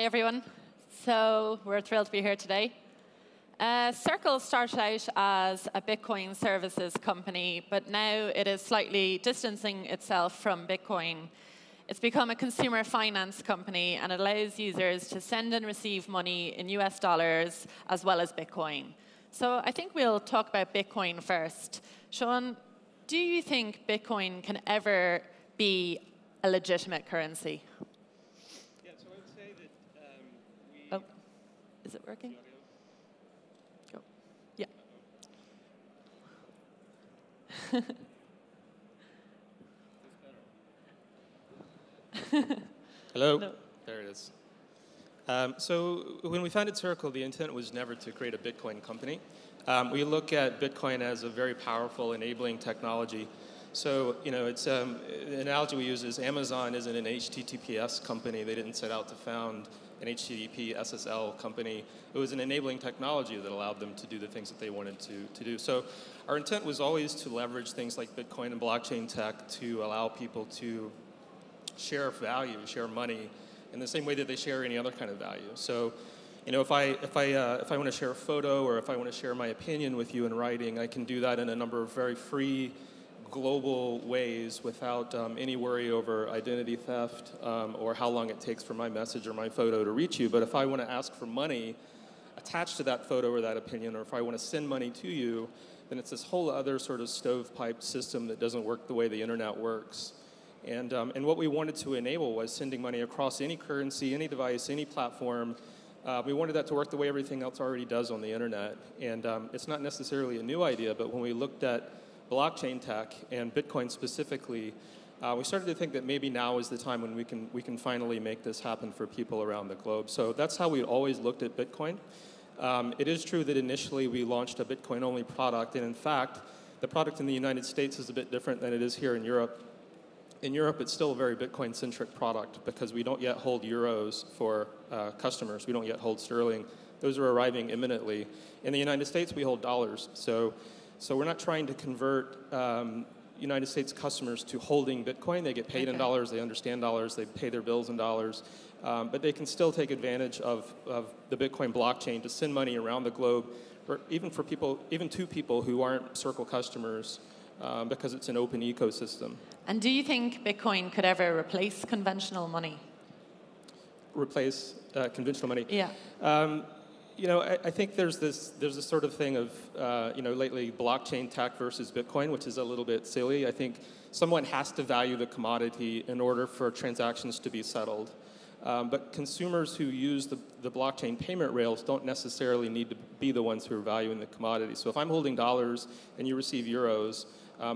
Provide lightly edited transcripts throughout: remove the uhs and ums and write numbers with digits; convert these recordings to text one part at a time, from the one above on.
everyone. So we're thrilled to be here today. Circle started out as a Bitcoin services company, but now it is slightly distancing itself from Bitcoin. It's become a consumer finance company, and it allows users to send and receive money in US dollars as well as Bitcoin. So I think we'll talk about Bitcoin first. Sean, do you think Bitcoin can ever be a legitimate currency? Yeah, so I would say that Oh, is it working? Go. Yeah. Hello? No. There it is. So when we founded Circle, the intent was never to create a Bitcoin company. We look at Bitcoin as a very powerful enabling technology. So, it's an analogy we use is Amazon isn't an HTTPS company. They didn't set out to found an HTTP SSL company. It was an enabling technology that allowed them to do the things that they wanted to do. So our intent was always to leverage things like Bitcoin and blockchain tech to allow people to share value, share money, in the same way that they share any other kind of value. So, if I want to share a photo or if I want to share my opinion with you in writing, I can do that in a number of very free, global ways without any worry over identity theft or how long it takes for my message or my photo to reach you. But if I want to ask for money attached to that photo or that opinion, or if I want to send money to you, then it's this whole other sort of stovepipe system that doesn't work the way the internet works. And what we wanted to enable was sending money across any currency, any device, any platform. We wanted that to work the way everything else already does on the internet. And it's not necessarily a new idea, but when we looked at blockchain tech and Bitcoin specifically, we started to think that maybe now is the time when we can finally make this happen for people around the globe. So that's how we always looked at Bitcoin. It is true that initially we launched a Bitcoin-only product, and in fact, the product in the United States is a bit different than it is here in Europe. In Europe, it's still a very Bitcoin-centric product because we don't yet hold euros for customers. We don't yet hold sterling. Those are arriving imminently. In the United States, we hold dollars. So we're not trying to convert United States customers to holding Bitcoin. They get paid in dollars. They understand dollars. They pay their bills in dollars. But they can still take advantage of the Bitcoin blockchain to send money around the globe, or even to people who aren't Circle customers, because it's an open ecosystem. And do you think Bitcoin could ever replace conventional money? Replace conventional money? Yeah. I think there's this sort of thing of, lately blockchain tech versus Bitcoin, which is a little bit silly. I think someone has to value the commodity in order for transactions to be settled. But consumers who use the blockchain payment rails don't necessarily need to be the ones who are valuing the commodity. So if I'm holding dollars and you receive euros,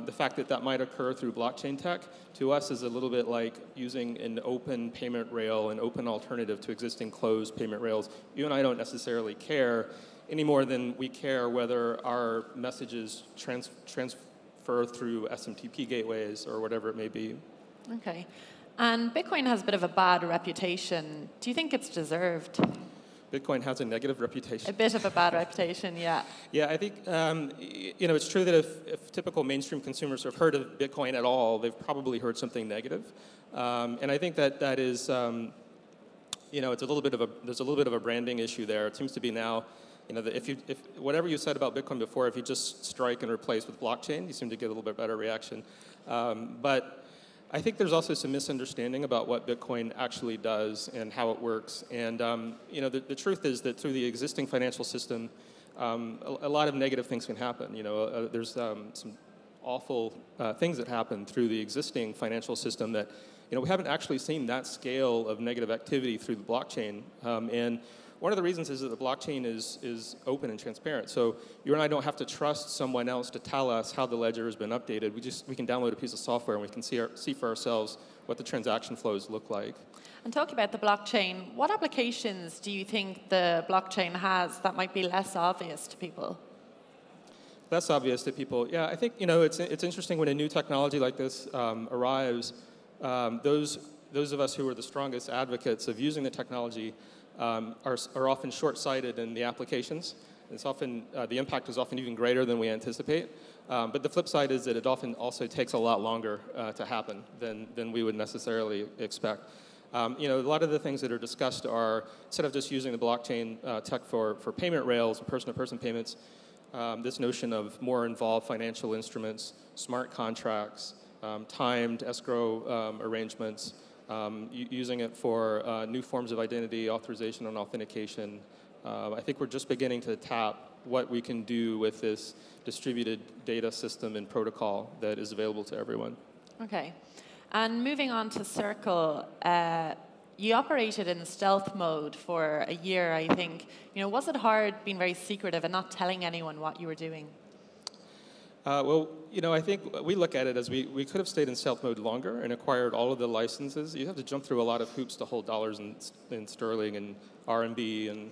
the fact that might occur through blockchain tech, to us is a little bit like using an open payment rail, an open alternative to existing closed payment rails. You and I don't necessarily care any more than we care whether our messages transfer through SMTP gateways or whatever it may be. Okay. And Bitcoin has a bit of a bad reputation. Do you think it's deserved? Bitcoin has a negative reputation. A bit of a bad reputation, yeah. Yeah, I think it's true that if typical mainstream consumers have heard of Bitcoin at all, they've probably heard something negative, and I think that is, it's a little bit of there's a little bit of a branding issue there. It seems to be now, that if whatever you said about Bitcoin before, if you just strike and replace with blockchain, you seem to get a little bit better reaction, but I think there's also some misunderstanding about what Bitcoin actually does and how it works. And the truth is that through the existing financial system, a lot of negative things can happen. There's some awful things that happen through the existing financial system that we haven't actually seen that scale of negative activity through the blockchain. And one of the reasons is that the blockchain is open and transparent. So you and I don't have to trust someone else to tell us how the ledger has been updated. We can download a piece of software and we can see for ourselves what the transaction flows look like. And talking about the blockchain, what applications do you think the blockchain has that might be less obvious to people? Less obvious to people. Yeah, I think it's interesting when a new technology like this arrives. Those of us who are the strongest advocates of using the technology are often short-sighted in the applications. It's often the impact is often even greater than we anticipate. But the flip side is that it often also takes a lot longer to happen than we would necessarily expect. A lot of the things that are discussed are, instead of just using the blockchain tech for payment rails and person-to-person payments, this notion of more involved financial instruments, smart contracts, timed escrow arrangements, using it for new forms of identity, authorization and authentication. I think we're just beginning to tap what we can do with this distributed data system and protocol that is available to everyone. Okay. And moving on to Circle, you operated in stealth mode for a year, I think. Was it hard being very secretive and not telling anyone what you were doing? I think we look at it as we could have stayed in stealth mode longer and acquired all of the licenses. You have to jump through a lot of hoops to hold dollars in sterling and RMB, and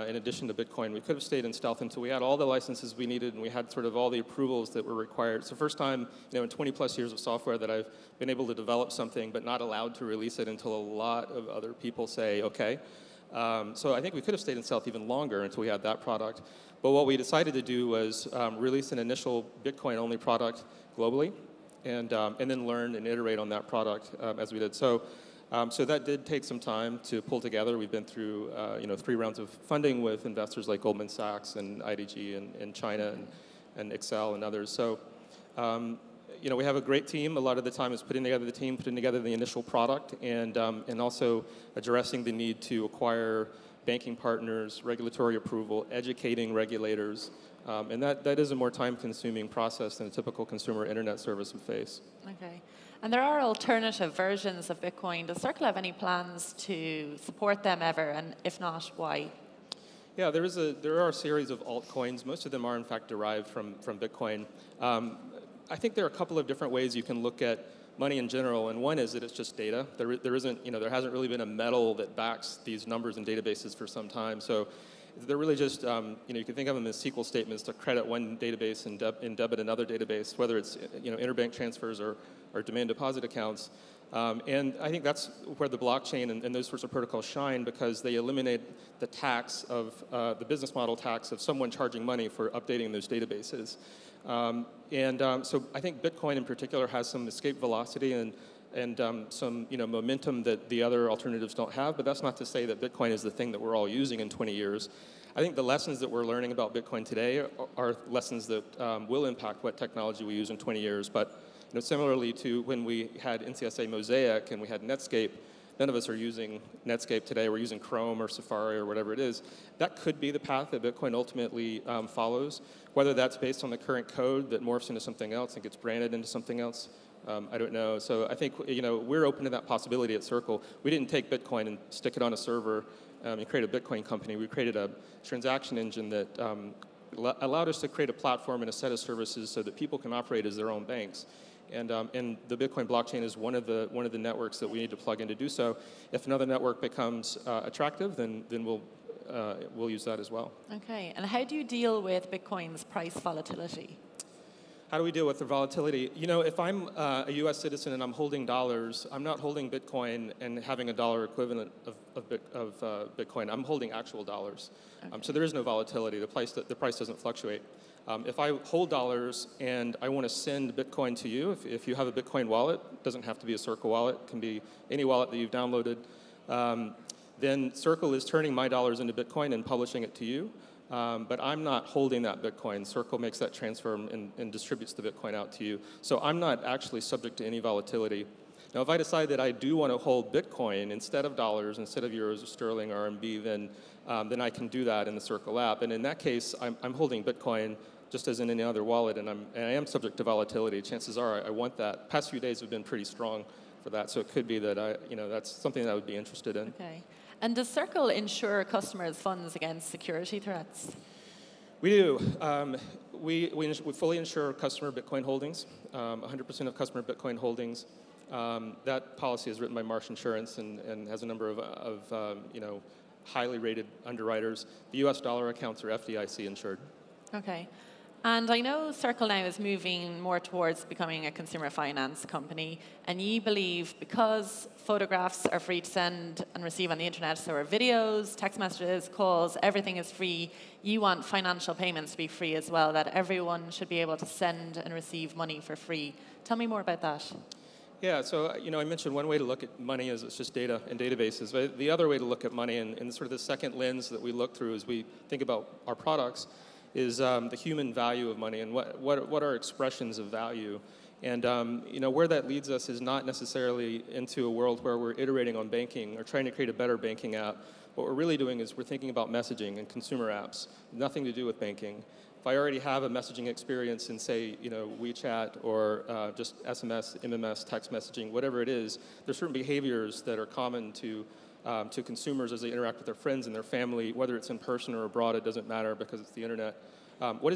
in addition to Bitcoin. We could have stayed in stealth until we had all the licenses we needed and we had sort of all the approvals that were required. It's the first time in 20 plus years of software that I've been able to develop something but not allowed to release it until a lot of other people say, okay. So I think we could have stayed in stealth even longer until we had that product. But what we decided to do was release an initial Bitcoin-only product globally, and then learn and iterate on that product as we did. So that did take some time to pull together. We've been through 3 rounds of funding with investors like Goldman Sachs and IDG and China and Excel and others. So we have a great team. A lot of the time is putting together the team, putting together the initial product, and also addressing the need to acquire banking partners, regulatory approval, educating regulators. And that is a more time-consuming process than a typical consumer internet service would face. Okay. And there are alternative versions of Bitcoin. Does Circle have any plans to support them ever? And if not, why? Yeah, there are a series of altcoins. Most of them are, in fact, derived from Bitcoin. I think there are a couple of different ways you can look at money in general, and one is that it's just data. There hasn't really been a metal that backs these numbers in databases for some time. So they're really just, you can think of them as SQL statements to credit one database and debit another database, whether it's interbank transfers or demand deposit accounts. And I think that's where the blockchain and those sorts of protocols shine, because they eliminate the tax of the business model tax of someone charging money for updating those databases. So I think Bitcoin in particular has some escape velocity and some momentum that the other alternatives don't have, but that's not to say that Bitcoin is the thing that we're all using in 20 years. I think the lessons that we're learning about Bitcoin today are lessons that will impact what technology we use in 20 years. But similarly to when we had NCSA Mosaic and we had Netscape, none of us are using Netscape today. We're using Chrome or Safari or whatever it is. That could be the path that Bitcoin ultimately follows. Whether that's based on the current code that morphs into something else and gets branded into something else, I don't know. So I think we're open to that possibility at Circle. We didn't take Bitcoin and stick it on a server and create a Bitcoin company. We created a transaction engine that allowed us to create a platform and a set of services so that people can operate as their own banks. And the Bitcoin blockchain is one of the networks that we need to plug in to do so. If another network becomes attractive, then we'll use that as well. Okay. And how do you deal with Bitcoin's price volatility? How do we deal with the volatility? If I'm a U.S. citizen and I'm holding dollars, I'm not holding Bitcoin and having a dollar equivalent of Bitcoin. I'm holding actual dollars. Okay. So there is no volatility. The price doesn't fluctuate. If I hold dollars and I want to send Bitcoin to you, if you have a Bitcoin wallet, it doesn't have to be a Circle wallet, it can be any wallet that you've downloaded, then Circle is turning my dollars into Bitcoin and publishing it to you. But I'm not holding that Bitcoin. Circle makes that transfer and distributes the Bitcoin out to you. So I'm not actually subject to any volatility. Now, if I decide that I do want to hold Bitcoin instead of dollars, instead of euros or sterling or RMB, then I can do that in the Circle app. And in that case, I'm holding Bitcoin just as in any other wallet, and I am subject to volatility. Chances are I want that. Past few days have been pretty strong for that, so it could be that that's something that I would be interested in. Okay. And does Circle insure customers' funds against security threats? We do. We fully insure customer Bitcoin holdings, 100% of customer Bitcoin holdings. That policy is written by Marsh Insurance and has a number of highly rated underwriters. The U.S. dollar accounts are FDIC insured. Okay. And I know Circle now is moving more towards becoming a consumer finance company, and you believe because photographs are free to send and receive on the internet, so are videos, text messages, calls, everything is free, you want financial payments to be free as well, that everyone should be able to send and receive money for free. Tell me more about that. Yeah, so I mentioned one way to look at money is it's just data and databases. But the other way to look at money, and sort of the second lens that we look through as we think about our products, is the human value of money and what are expressions of value. And where that leads us is not necessarily into a world where we're iterating on banking or trying to create a better banking app. What we're really doing is we're thinking about messaging and consumer apps, nothing to do with banking. If I already have a messaging experience in, say, WeChat or just SMS, MMS, text messaging, whatever it is, there's certain behaviors that are common to consumers as they interact with their friends and their family, whether it's in person or abroad, it doesn't matter because it's the internet. What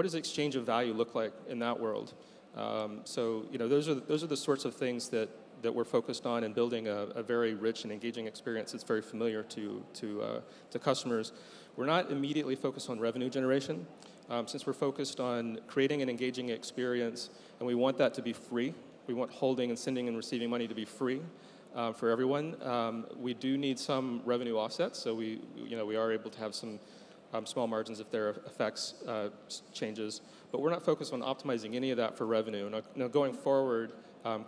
does exchange of value look like in that world? So those are the sorts of things that we're focused on in building a very rich and engaging experience that's very familiar to customers. We're not immediately focused on revenue generation. Since we're focused on creating an engaging experience, and we want that to be free, we want holding and sending and receiving money to be free for everyone. We do need some revenue offsets, so we are able to have some small margins if there are effects changes. But we're not focused on optimizing any of that for revenue. Now going forward,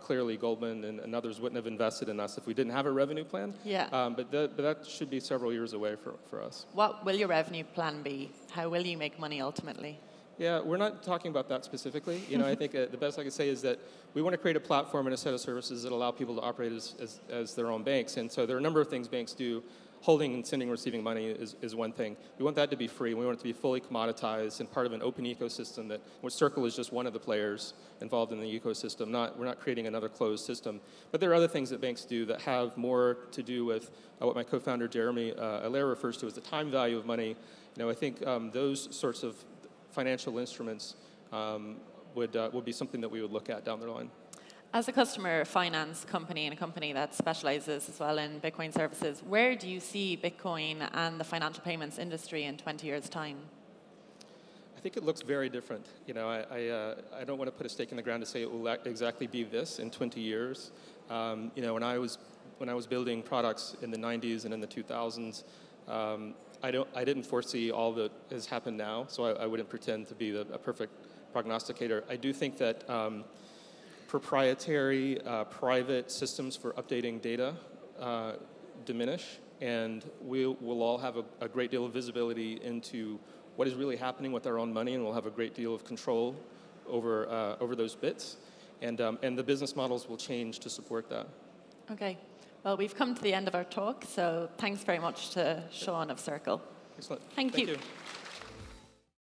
clearly Goldman and others wouldn't have invested in us if we didn't have a revenue plan. Yeah. But that should be several years away for us. What will your revenue plan be? How will you make money ultimately? Yeah, we're not talking about that specifically. I think the best I could say is that we want to create a platform and a set of services that allow people to operate as their own banks. And so there are a number of things banks do. Holding and sending and receiving money is one thing. We want that to be free. We want it to be fully commoditized and part of an open ecosystem which Circle is just one of the players involved in the ecosystem. We're not creating another closed system. But there are other things that banks do that have more to do with what my co-founder Jeremy Allaire refers to as the time value of money. I think those sorts of financial instruments would be something that we would look at down the line. As a customer finance company and a company that specializes as well in Bitcoin services, where do you see Bitcoin and the financial payments industry in 20 years' time? I think it looks very different. I don't want to put a stake in the ground to say it will exactly be this in 20 years. When I was building products in the 90s and in the 2000s, I didn't foresee all that has happened now, so I wouldn't pretend to be a perfect prognosticator. I do think that proprietary private systems for updating data diminish, and we'll all have a great deal of visibility into what is really happening with our own money, and we'll have a great deal of control over those bits, and the business models will change to support that. Okay. Well, we've come to the end of our talk, so thanks very much to Sean of Circle. Excellent. Thank you.